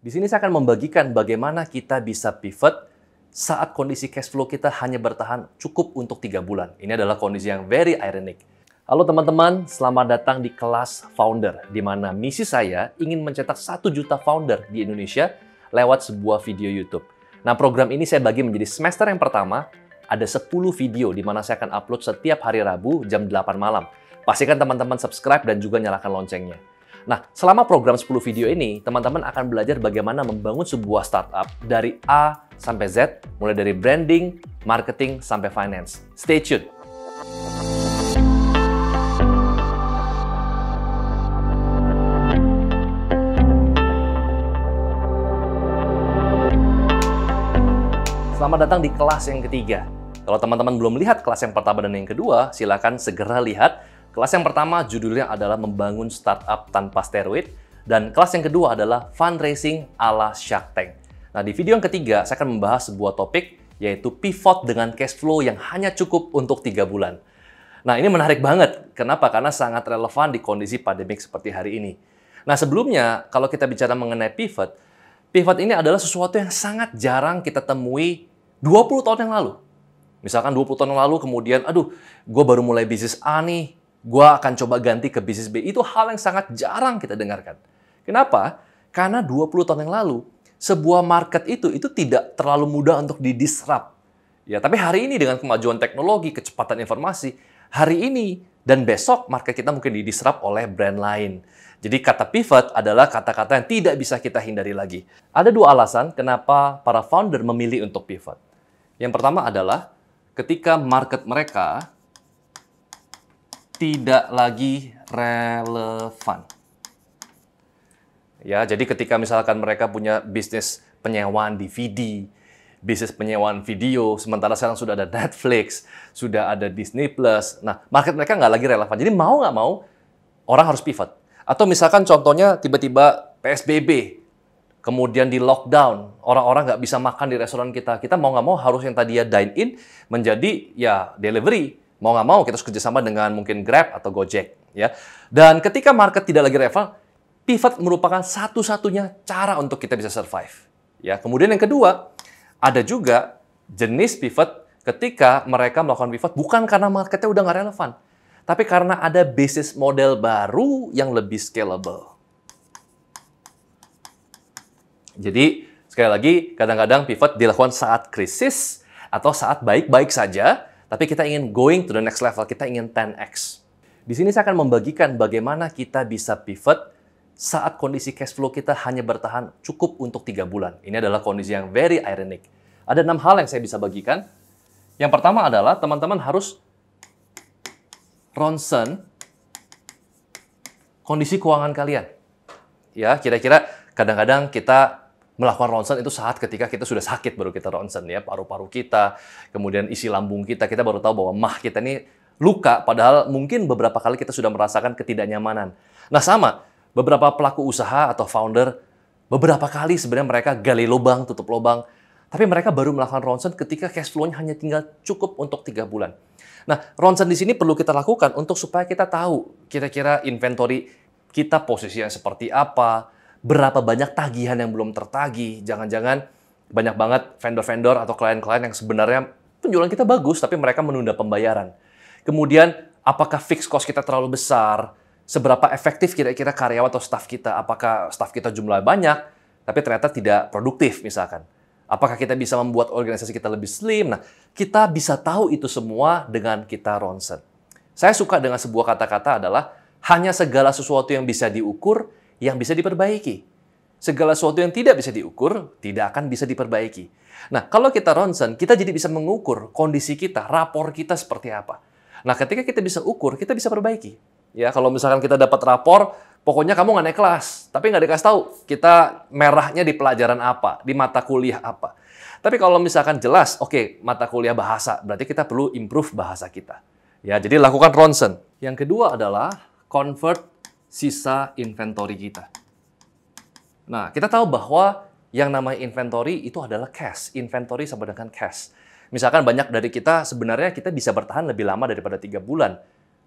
Di sini saya akan membagikan bagaimana kita bisa pivot saat kondisi cash flow kita hanya bertahan cukup untuk 3 bulan. Ini adalah kondisi yang very ironic. Halo teman-teman, selamat datang di kelas Founder, di mana misi saya ingin mencetak 1 juta founder di Indonesia lewat sebuah video YouTube. Nah, program ini saya bagi menjadi semester yang pertama, ada 10 video di mana saya akan upload setiap hari Rabu jam 8 malam. Pastikan teman-teman subscribe dan juga nyalakan loncengnya. Nah, selama program 10 video ini, teman-teman akan belajar bagaimana membangun sebuah startup dari A sampai Z, mulai dari branding, marketing, sampai finance. Stay tuned! Selamat datang di kelas yang ketiga. Kalau teman-teman belum lihat kelas yang pertama dan yang kedua, silakan segera lihat. Kelas yang pertama judulnya adalah membangun startup tanpa steroid, dan kelas yang kedua adalah fundraising ala Shark Tank. Nah, di video yang ketiga saya akan membahas sebuah topik, yaitu pivot dengan cash flow yang hanya cukup untuk 3 bulan. Nah, ini menarik banget. Kenapa? Karena sangat relevan di kondisi pandemik seperti hari ini. Nah, sebelumnya kalau kita bicara mengenai pivot, pivot ini adalah sesuatu yang sangat jarang kita temui 20 tahun yang lalu. Misalkan 20 tahun yang lalu kemudian, gue baru mulai bisnis A nih, gue akan coba ganti ke bisnis B. Itu hal yang sangat jarang kita dengarkan. Kenapa? Karena 20 tahun yang lalu, sebuah market itu tidak terlalu mudah untuk didisrupt. Ya, tapi hari ini dengan kemajuan teknologi, kecepatan informasi, hari ini dan besok market kita mungkin didisrupt oleh brand lain. Jadi kata pivot adalah kata-kata yang tidak bisa kita hindari lagi. Ada 2 alasan kenapa para founder memilih untuk pivot. Yang pertama adalah ketika market mereka tidak lagi relevan. Ya, jadi ketika misalkan mereka punya bisnis penyewaan DVD, bisnis penyewaan video, sementara sekarang sudah ada Netflix, sudah ada Disney Plus. Nah, market mereka nggak lagi relevan. Jadi mau nggak mau, orang harus pivot. Atau misalkan contohnya tiba-tiba PSBB, kemudian di lockdown, orang-orang nggak bisa makan di restoran kita. Kita mau nggak mau harus yang tadinya dine-in menjadi ya delivery. Mau nggak mau kita harus kerjasama dengan mungkin Grab atau Gojek. Ya. Dan ketika market tidak lagi relevan, pivot merupakan satu-satunya cara untuk kita bisa survive. Ya. Kemudian yang kedua, ada juga jenis pivot ketika mereka melakukan pivot bukan karena marketnya udah nggak relevan, tapi karena ada bisnis model baru yang lebih scalable. Jadi, sekali lagi, kadang-kadang pivot dilakukan saat krisis atau saat baik-baik saja, tapi kita ingin going to the next level, kita ingin 10x. Di sini saya akan membagikan bagaimana kita bisa pivot saat kondisi cash flow kita hanya bertahan cukup untuk 3 bulan. Ini adalah kondisi yang very ironic. Ada 6 hal yang saya bisa bagikan. Yang pertama adalah teman-teman harus ronsen kondisi keuangan kalian. Ya, kira-kira kadang-kadang kita melakukan ronsen itu saat ketika kita sudah sakit baru kita ronsen ya, paru-paru kita, kemudian isi lambung kita baru tahu bahwa mah kita ini luka, padahal mungkin beberapa kali kita sudah merasakan ketidaknyamanan. Nah, sama, beberapa pelaku usaha atau founder, beberapa kali sebenarnya mereka gali lubang, tutup lubang, tapi mereka baru melakukan ronsen ketika cash flow-nya hanya tinggal cukup untuk 3 bulan. Nah, ronsen di sini perlu kita lakukan untuk supaya kita tahu kira-kira inventory kita posisinya seperti apa, berapa banyak tagihan yang belum tertagih, jangan-jangan banyak banget vendor-vendor atau klien-klien yang sebenarnya penjualan kita bagus, tapi mereka menunda pembayaran. Kemudian, apakah fixed cost kita terlalu besar? Seberapa efektif kira-kira karyawan atau staff kita? Apakah staff kita jumlah banyak, tapi ternyata tidak produktif misalkan? Apakah kita bisa membuat organisasi kita lebih slim? Nah, kita bisa tahu itu semua dengan kita ronsen. Saya suka dengan sebuah kata-kata adalah, hanya segala sesuatu yang bisa diukur, yang bisa diperbaiki. Segala sesuatu yang tidak bisa diukur, tidak akan bisa diperbaiki. Nah, kalau kita ronsen, kita jadi bisa mengukur kondisi kita, rapor kita seperti apa. Nah, ketika kita bisa ukur, kita bisa perbaiki. Ya, kalau misalkan kita dapat rapor, pokoknya kamu nggak naik kelas, tapi nggak dikasih tahu kita merahnya di pelajaran apa, di mata kuliah apa. Tapi kalau misalkan jelas, oke, mata kuliah bahasa, berarti kita perlu improve bahasa kita. Ya, jadi lakukan ronsen. Yang kedua adalah convert sisa inventory kita. Nah, kita tahu bahwa yang namanya inventory itu adalah cash. Inventory sama dengan cash. Misalkan banyak dari kita, sebenarnya kita bisa bertahan lebih lama daripada 3 bulan.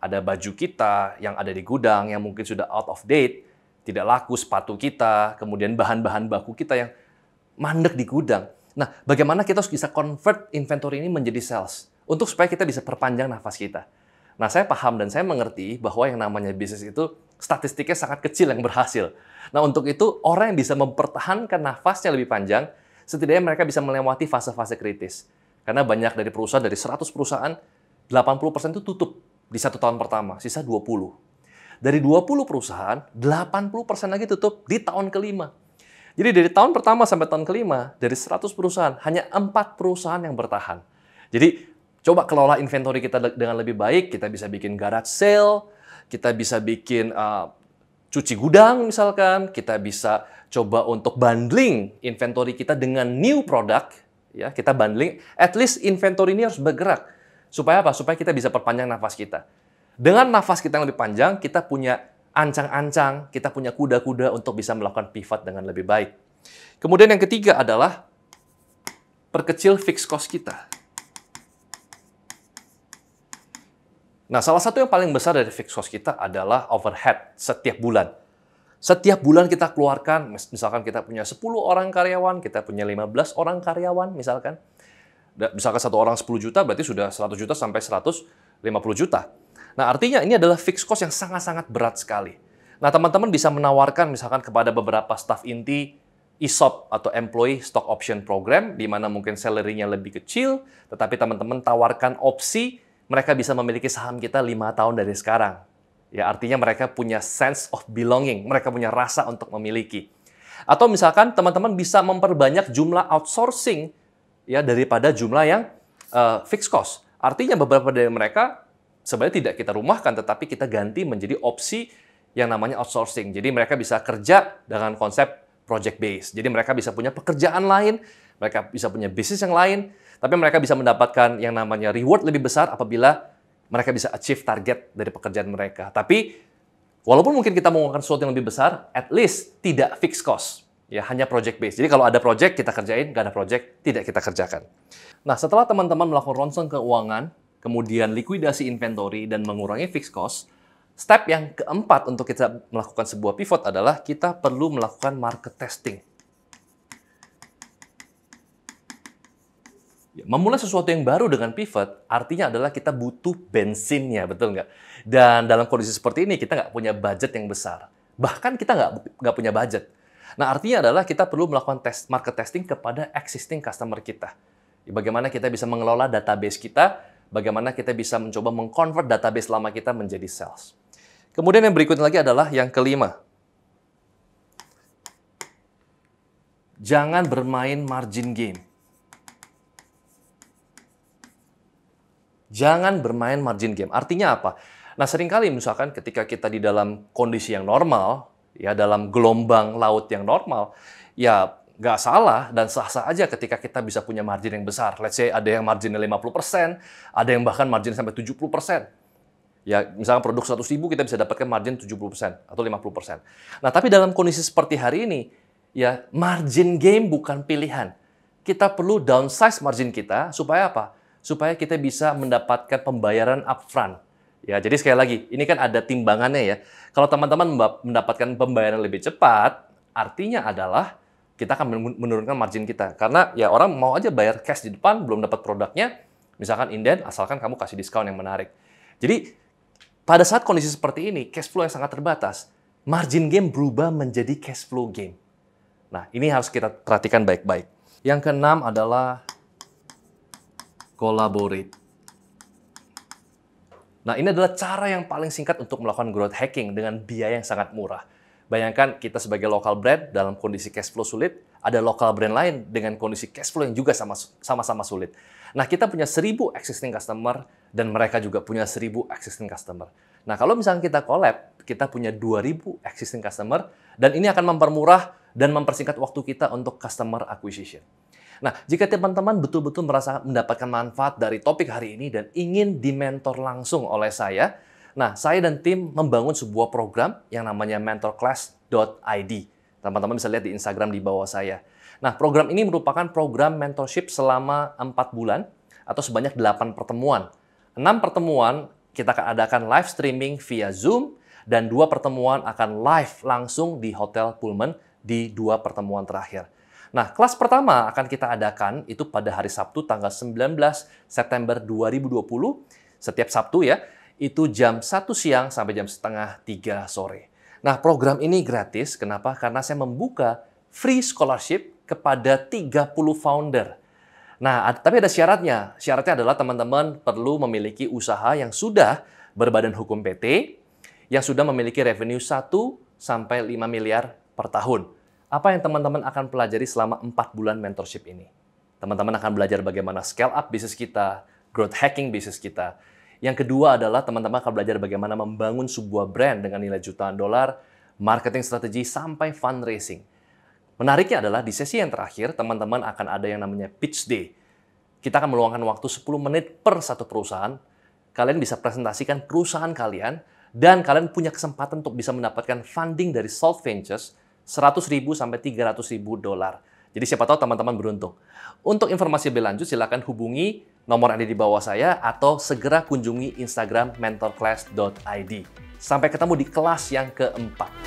Ada baju kita yang ada di gudang, yang mungkin sudah out of date, tidak laku sepatu kita, kemudian bahan-bahan baku kita yang mandek di gudang. Nah, bagaimana kita harus bisa convert inventory ini menjadi sales untuk supaya kita bisa perpanjang nafas kita. Nah, saya paham dan saya mengerti bahwa yang namanya bisnis itu statistiknya sangat kecil yang berhasil. Nah, untuk itu orang yang bisa mempertahankan nafasnya lebih panjang, setidaknya mereka bisa melewati fase-fase kritis. Karena banyak dari perusahaan, dari 100 perusahaan, 80% itu tutup di 1 tahun pertama, sisa 20. Dari 20 perusahaan, 80% lagi tutup di tahun kelima. Jadi dari tahun pertama sampai tahun kelima, dari 100 perusahaan, hanya 4 perusahaan yang bertahan. Jadi coba kelola inventory kita dengan lebih baik, kita bisa bikin garage sale, kita bisa bikin cuci gudang misalkan, kita bisa coba untuk bundling inventory kita dengan new product, ya kita bundling, at least inventory ini harus bergerak. Supaya apa? Supaya kita bisa perpanjang nafas kita. Dengan nafas kita yang lebih panjang, kita punya ancang-ancang, kita punya kuda-kuda untuk bisa melakukan pivot dengan lebih baik. Kemudian yang ketiga adalah perkecil fixed cost kita. Nah, salah satu yang paling besar dari fixed cost kita adalah overhead setiap bulan. Setiap bulan kita keluarkan, misalkan kita punya 10 orang karyawan, kita punya 15 orang karyawan, misalkan satu orang 10 juta, berarti sudah 100 juta sampai 150 juta. Nah, artinya ini adalah fixed cost yang sangat-sangat berat sekali. Nah, teman-teman bisa menawarkan misalkan kepada beberapa staff inti ESOP atau Employee Stock Option Program, di mana mungkin salary-nya lebih kecil, tetapi teman-teman tawarkan opsi, mereka bisa memiliki saham kita 5 tahun dari sekarang. Ya, artinya mereka punya sense of belonging, mereka punya rasa untuk memiliki. Atau misalkan teman-teman bisa memperbanyak jumlah outsourcing ya daripada jumlah yang fixed cost. Artinya beberapa dari mereka sebenarnya tidak kita rumahkan, tetapi kita ganti menjadi opsi yang namanya outsourcing. Jadi mereka bisa kerja dengan konsep project base. Jadi mereka bisa punya pekerjaan lain, mereka bisa punya bisnis yang lain, tapi mereka bisa mendapatkan yang namanya reward lebih besar apabila mereka bisa achieve target dari pekerjaan mereka. Tapi walaupun mungkin kita mengeluarkan sesuatu yang lebih besar, at least tidak fixed cost. Ya, hanya project base. Jadi kalau ada project, kita kerjain. Nggak ada project, tidak kita kerjakan. Nah, setelah teman-teman melakukan ronsen keuangan, kemudian likuidasi inventory, dan mengurangi fixed cost, step yang keempat untuk kita melakukan sebuah pivot adalah kita perlu melakukan market testing. Ya, memulai sesuatu yang baru dengan pivot, artinya adalah kita butuh bensinnya, betul nggak? Dan dalam kondisi seperti ini, kita nggak punya budget yang besar. Bahkan kita nggak punya budget. Nah, artinya adalah kita perlu melakukan market testing kepada existing customer kita. Bagaimana kita bisa mengelola database kita, bagaimana kita bisa mencoba mengconvert database lama kita menjadi sales. Kemudian yang berikutnya lagi adalah yang kelima. Jangan bermain margin game. Jangan bermain margin game. Artinya apa? Nah, seringkali misalkan ketika kita di dalam kondisi yang normal, ya dalam gelombang laut yang normal, ya nggak salah dan sah-sah aja ketika kita bisa punya margin yang besar. Let's say ada yang marginnya 50%, ada yang bahkan margin sampai 70%. Ya, misalkan produk 100.000 kita bisa dapatkan margin 70% atau 50%. Nah, tapi dalam kondisi seperti hari ini, ya margin game bukan pilihan. Kita perlu downsize margin kita supaya apa? Supaya kita bisa mendapatkan pembayaran upfront. Ya, jadi sekali lagi, ini kan ada timbangannya ya. Kalau teman-teman mendapatkan pembayaran lebih cepat, artinya adalah kita akan menurunkan margin kita. Karena ya orang mau aja bayar cash di depan, belum dapat produknya, misalkan inden, asalkan kamu kasih diskon yang menarik. Jadi, pada saat kondisi seperti ini, cash flow yang sangat terbatas, margin game berubah menjadi cash flow game. Nah, ini harus kita perhatikan baik-baik. Yang keenam adalah collaborate. Nah, ini adalah cara yang paling singkat untuk melakukan growth hacking dengan biaya yang sangat murah. Bayangkan kita sebagai local brand dalam kondisi cash flow sulit, ada local brand lain dengan kondisi cash flow yang juga sama-sama sulit. Nah, kita punya 1.000 existing customer dan mereka juga punya 1.000 existing customer. Nah, kalau misalnya kita collab, kita punya 2.000 existing customer dan ini akan mempermurah dan mempersingkat waktu kita untuk customer acquisition. Nah, jika teman-teman betul-betul merasa mendapatkan manfaat dari topik hari ini dan ingin dimentor langsung oleh saya, nah, saya dan tim membangun sebuah program yang namanya mentorclass.id. Teman-teman bisa lihat di Instagram di bawah saya. Nah, program ini merupakan program mentorship selama 4 bulan atau sebanyak 8 pertemuan. 6 pertemuan kita akan adakan live streaming via Zoom dan 2 pertemuan akan live langsung di Hotel Pullman di 2 pertemuan terakhir. Nah, kelas pertama akan kita adakan itu pada hari Sabtu tanggal 19 September 2020, setiap Sabtu ya, itu jam 1 siang sampai jam setengah 3 sore. Nah, program ini gratis, kenapa? Karena saya membuka free scholarship kepada 30 founder. Nah, tapi ada syaratnya. Syaratnya adalah teman-teman perlu memiliki usaha yang sudah berbadan hukum PT, yang sudah memiliki revenue 1 sampai 5 miliar per tahun. Apa yang teman-teman akan pelajari selama 4 bulan mentorship ini? Teman-teman akan belajar bagaimana scale up bisnis kita, growth hacking bisnis kita. Yang kedua adalah teman-teman akan belajar bagaimana membangun sebuah brand dengan nilai jutaan dolar, marketing strategi, sampai fundraising. Menariknya adalah di sesi yang terakhir, teman-teman akan ada yang namanya pitch day. Kita akan meluangkan waktu 10 menit per satu perusahaan. Kalian bisa presentasikan perusahaan kalian, dan kalian punya kesempatan untuk bisa mendapatkan funding dari Solve Ventures 100.000 sampai 300.000 dolar. Jadi siapa tahu teman-teman beruntung. Untuk informasi lebih lanjut, silakan hubungi nomor yang ada di bawah saya atau segera kunjungi Instagram mentorclass.id. Sampai ketemu di kelas yang keempat.